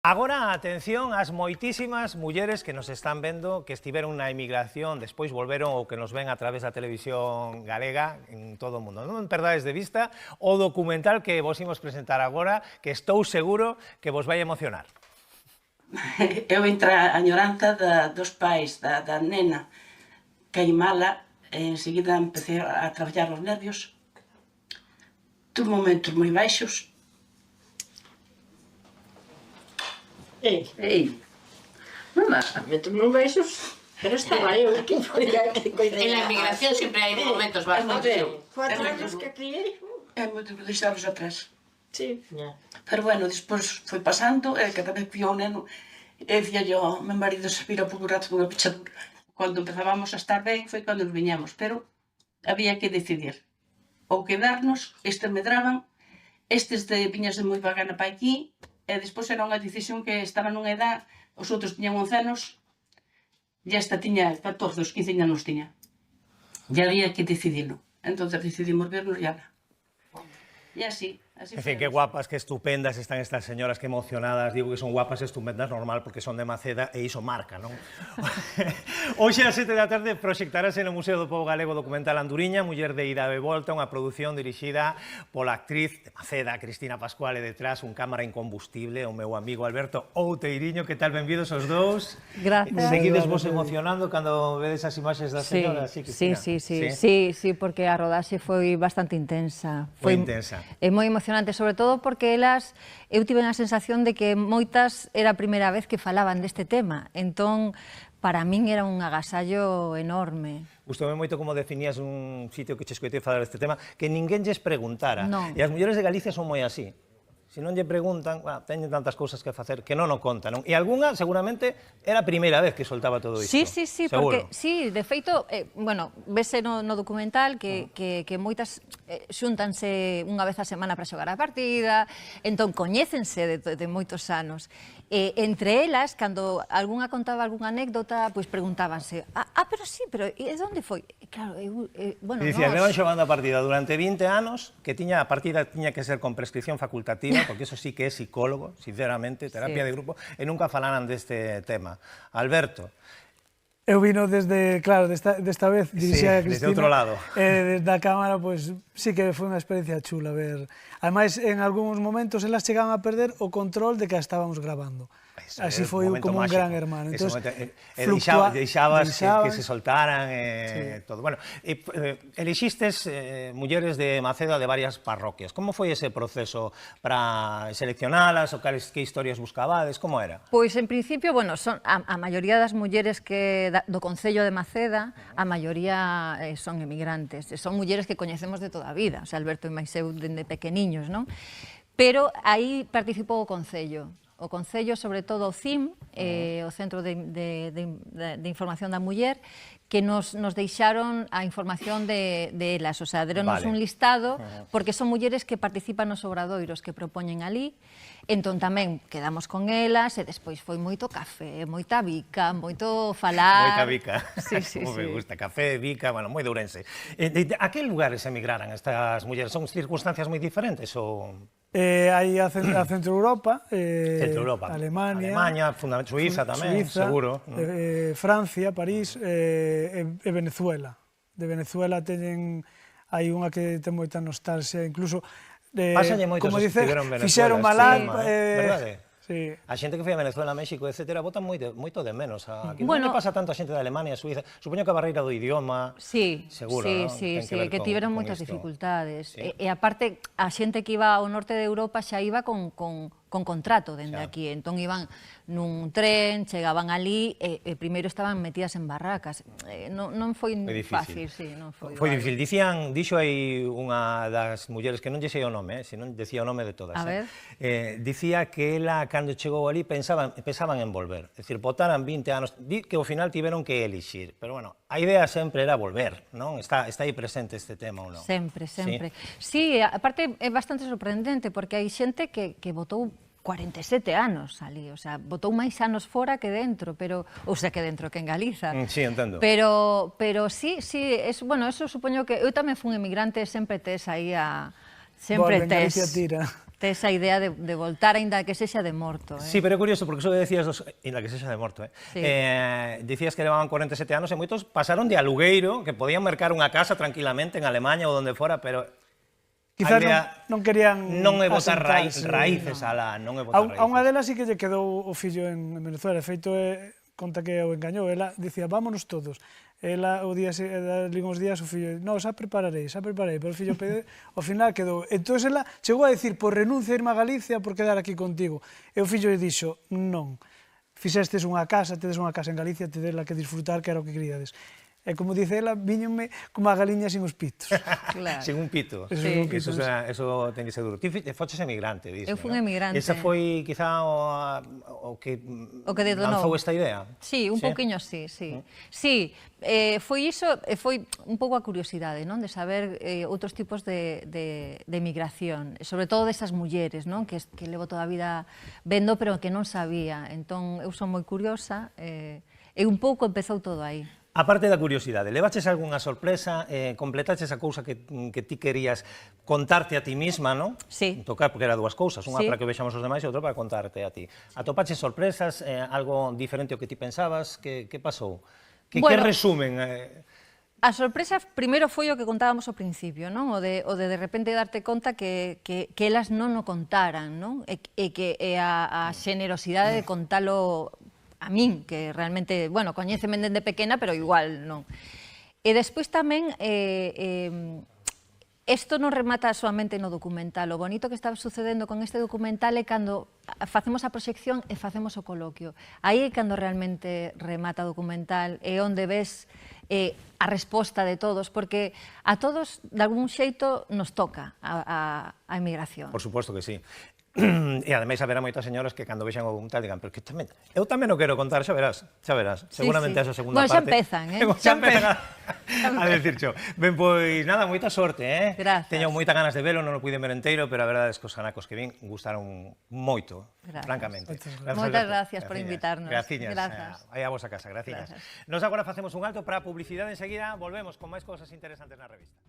Agora, atención ás moitísimas mulleres que nos están vendo, que estiveron na emigración, despois volveron ou que nos ven a través da televisión galega en todo o mundo. Non perdades de vista o documental que vos imos presentar agora, que estou seguro que vos vai emocionar. Eu entre a añoranza dos pais, da nena caimala, enseguida empecé a traballar os nervios. Tuve momentos moi baixos. Momentos moi baixos, pero estaba eu que podía que coidei. En la emigración sempre hai momentos bajos. 4 anos que criei. É moito deixaros atrás. Sí. Pero bueno, despois foi pasando, e cada vez que o neno, e dicía yo, meu marido se vira por un rato dunha pechadura. Cando empezábamos a estar ben foi cando nos viñamos, pero había que decidir. Ou quedarnos, estes medraban, estes viñas de moi vagana pa aquí, e despois era unha decisión que estaba nunha edad, os outros tiñan 11 anos, e esta tiña 14, os 15 anos tiña. E había que decidirlo. Entón decidimos vernos e ala. E así. En fin, qué guapas, qué estupendas están estas señoras, qué emocionadas. Digo que son guapas e estupendas, normal, porque son de Maceda e iso marca, non? Hoxe ás 7 da tarde proxectarase no Museo do Pobo Galego o documental Anduriña, Muller de ida e volta, unha produción dirixida pola actriz de Maceda, Cristina Pascual, e detrás un cámara incombustible, o meu amigo Alberto Outeiriño. Que tal, benvidos os dous? Gracias. Seguides vos emocionando cando vedes as imaxes das señoras? Sí, porque a rodaxe foi bastante intensa. Foi intensa. É moi emocionante, sobre todo porque elas, eu tive a sensación de que moitas era a primeira vez que falaban deste tema, entón, para min era un agasallo enorme. Gustoume moito como definías un sitio que che escoitei falar deste tema, que ninguén lles preguntara. Non. E as mulleres de Galicia son moi así. Se non lle preguntan, teñen tantas cousas que facer que non o contan, non? E algunha, seguramente, era a primeira vez que soltaba todo isto. Sí, seguro. porque, sí, de feito, bueno, vese no documental que moitas xúntanse unha vez a semana para xogar a partida, entón coñécense de moitos anos. Entre elas, cando algunha contaba algunha anécdota, pois preguntábanse, pero e onde foi? Claro, bueno, Dicías, levan xogando a partida durante 20 anos, que a partida tiña que ser con prescripción facultativa, porque eso sí que é psicólogo, sinceramente, terapia de grupo, e nunca falaran deste tema. Alberto. Eu vino desde, claro, desta vez dirixía a Cristina. Desde outro lado. Desde a cámara, pois, sí que foi unha experiencia chula ver. Ademais, en algúns momentos, elas chegaban a perder o control de que a estábamos grabando. Así foi como un gran hermano. Deixabas que se soltaran todo. Bueno, elixistes mulleres de Maceda de varias parroquias. Como foi ese proceso para seleccionalas, ou que historias buscabades, como era? Pois, en principio, bueno, a maioría das mulleres do Concello de Maceda, a maioría son emigrantes, son mulleres que coñecemos de toda a vida, o sea, Alberto e máis eu dende pequeniños, non? Pero aí participou o Concello. O Concello, sobre todo o CIM, o Centro de Información da Muller, que nos deixaron a información de elas, o sea, deronos un listado, porque son mulleres que participan nos obradoiros que propoñen ali, entón tamén quedamos con elas, e despois foi moito café, moita bica, moito falar... Moita bica, como me gusta, café, bica, bueno, moi de Ourense. A que lugares emigraran estas mulleres? Son circunstancias moi diferentes ou...? Hai a Centro Europa, Alemania, Suiza tamén, seguro. Francia, París e Venezuela. De Venezuela teñen, hai unha que ten moita nostalgia, incluso, como dice, fixeron malar, verdade? Sí. A xente que foi a Venezuela, México, etc., botan moito de menos. Aquí non lle pasa tanto a xente de Alemania, Suiza. Supoño que a barreira do idioma, seguro, non? Sí, que tiveron moitas dificultades. E aparte, a xente que iba ao norte de Europa xa iba con contrato dende aquí, entón iban nun tren, chegaban ali e primeiro estaban metidas en barracas. Non foi fácil, non foi. Foi difícil. Dixo aí unha das mulleres, que non lle sei o nome, senón decía o nome de todas. A ver. Dicía que ela, cando chegou ali, pensaban en volver. É dicir, botaran 20 anos, que ao final tiveron que elixir. Pero, bueno, a idea sempre era volver, non? Está aí presente este tema ou non? Sempre. Sí, aparte é bastante sorprendente, porque hai xente que botou 47 anos ali, o sea, botou máis anos fora que dentro, ou sea, que dentro, que en Galiza. Sí, entendo. Pero sí, bueno, eso supoño que eu tamén fui emigrante, sempre tes aí a... Sempre tes. Te esa idea de voltar, aínda que sexa de morto. Sí, pero é curioso, porque iso que decías, aínda que sexa de morto, Sí. Dicías que levaban 47 anos e moitos pasaron de alugueiro, que podían mercar unha casa tranquilamente en Alemanha ou donde fora, pero Quizás non querían non é botar asentarse, raíces alá, non é botar raíces. A unha delas sí que lle quedou o fillo en Venezuela, de feito, conta que o engañou, ela dicía, vámonos todos. Ela, o día, ali uns días, o fillo, no, xa prepararei, pero o fillo ao final quedou. Entón, ela chegou a dicir, por renuncia a irme a Galicia por quedar aquí contigo. E o fillo lle dixo, non, fixestes unha casa, tedes unha casa en Galicia, tedela que disfrutar, que era o que queríades. E como dice ela, viñome como a galiña sin os pitos. Claro. Sin un pito. Sí. Eso ten que ser duro. Ti foches emigrante, dices, Eu fui emigrante. Esa foi, quizá, o que detonou. lanzou esta idea? Sí, un pouquiño sí, sí. Sí, foi iso, foi un pouco a curiosidade, non? De saber outros tipos de emigración, sobre todo desas mulleres, non? Que levo toda a vida vendo, pero que non sabía. Entón, eu son moi curiosa, e un pouco empezou todo aí. A parte da curiosidade, levaches algunha sorpresa, completaches a cousa que ti querías contarte a ti misma, non? Sí. Tocar, porque era dúas cousas, unha Sí. para que vexamos os demais e outra para contarte a ti. Atopaches sorpresas, algo diferente ao que ti pensabas, que pasou? Que resumen? A sorpresa primeiro foi o que contábamos ao principio, non? O de repente darte conta que elas non o contaran, non? E que a xenerosidade de contalo a min, que realmente, bueno, coñéceme dende pequena, pero igual non. E despois tamén, isto non remata soamente no documental. O bonito que está sucedendo con este documental é cando facemos a proxección e facemos o coloquio. Aí é cando realmente remata o documental, é onde ves a resposta de todos, porque a todos, de algún xeito, nos toca a emigración. Por suposto que sí. E ademais haberá moitas señoras que cando vexan o documental digan, pero que tamén, eu tamén o quero contar, xa verás. Seguramente esa segunda parte. Bueno, xa empezan, Xa empezan a decir xo. Ben, pois nada, moita sorte, Grazas. Teño moita ganas de velo, non o puiden ver enteiro, pero a verdade é que os anacos que vin gustaron moito, francamente. Moitas gracias por invitarnos. Graciñas. Grazas. Aí a vosa casa, graciñas. Grazas. Nos agora facemos un alto para a publicidade, enseguida volvemos con máis cousas interesantes na revista.